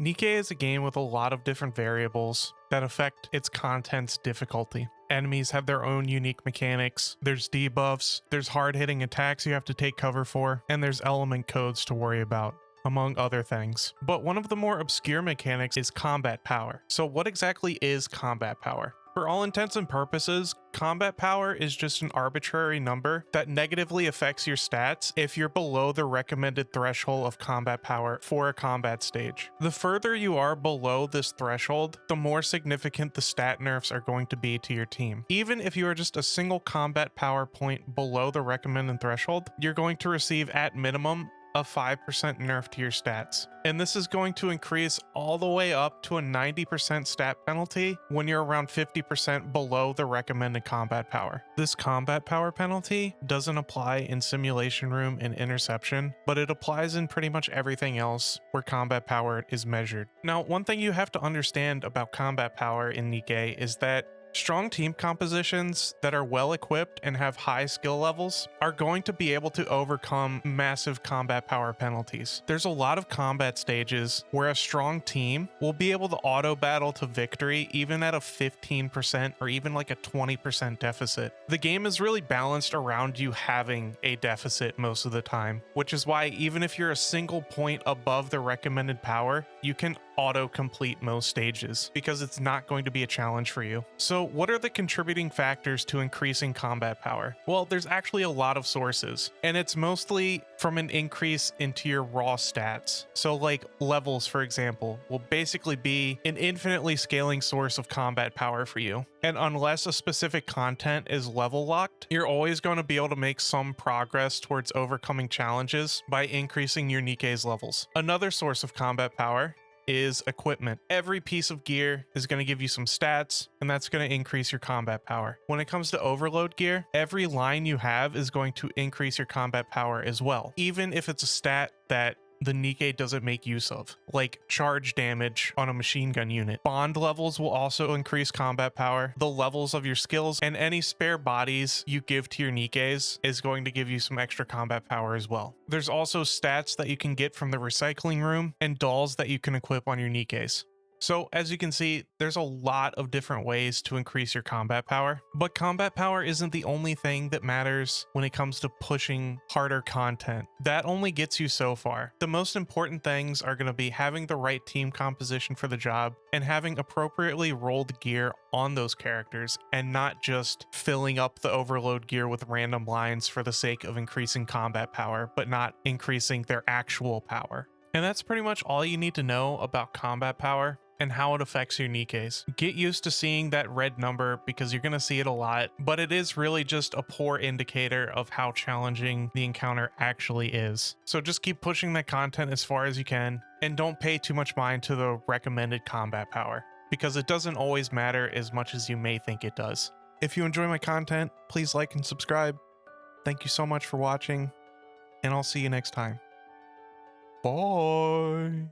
NIKKE is a game with a lot of different variables that affect its content's difficulty. Enemies have their own unique mechanics, there's debuffs, there's hard-hitting attacks you have to take cover for, and there's element codes to worry about, among other things. But one of the more obscure mechanics is combat power. So what exactly is combat power? For all intents and purposes, combat power is just an arbitrary number that negatively affects your stats if you're below the recommended threshold of combat power for a combat stage. The further you are below this threshold, the more significant the stat nerfs are going to be to your team. Even if you are just a single combat power point below the recommended threshold, you're going to receive at minimum a 5% nerf to your stats. And this is going to increase all the way up to a 90% stat penalty when you're around 50% below the recommended combat power. This combat power penalty doesn't apply in Simulation Room and Interception, but it applies in pretty much everything else where combat power is measured. Now, one thing you have to understand about combat power in NIKKE is that strong team compositions that are well equipped and have high skill levels are going to be able to overcome massive combat power penalties. There's a lot of combat stages where a strong team will be able to auto battle to victory even at a 15% or even like a 20% deficit. The game is really balanced around you having a deficit most of the time, which is why even if you're a single point above the recommended power, you can auto complete most stages because it's not going to be a challenge for you. So what are the contributing factors to increasing combat power? Well, there's actually a lot of sources, and it's mostly from an increase into your raw stats. So like levels, for example, will basically be an infinitely scaling source of combat power for you. And unless a specific content is level locked, you're always going to be able to make some progress towards overcoming challenges by increasing your NIKKE's levels. Another source of combat power is equipment. Every piece of gear is going to give you some stats, and that's going to increase your combat power. When it comes to overload gear, every line you have is going to increase your combat power as well, even if it's a stat that the NIKKE doesn't make use of, like charge damage on a machine gun unit. Bond levels will also increase combat power. The levels of your skills and any spare bodies you give to your NIKKEs is going to give you some extra combat power as well. There's also stats that you can get from the recycling room and dolls that you can equip on your NIKKEs. So as you can see, there's a lot of different ways to increase your combat power, but combat power isn't the only thing that matters when it comes to pushing harder content. That only gets you so far. The most important things are going to be having the right team composition for the job and having appropriately rolled gear on those characters and not just filling up the overload gear with random lines for the sake of increasing combat power, but not increasing their actual power. And that's pretty much all you need to know about combat power and how it affects your NIKKEs. Get used to seeing that red number because you're going to see it a lot, but it is really just a poor indicator of how challenging the encounter actually is. So just keep pushing that content as far as you can, and don't pay too much mind to the recommended combat power, because it doesn't always matter as much as you may think it does. If you enjoy my content, please like and subscribe. Thank you so much for watching, and I'll see you next time. Bye.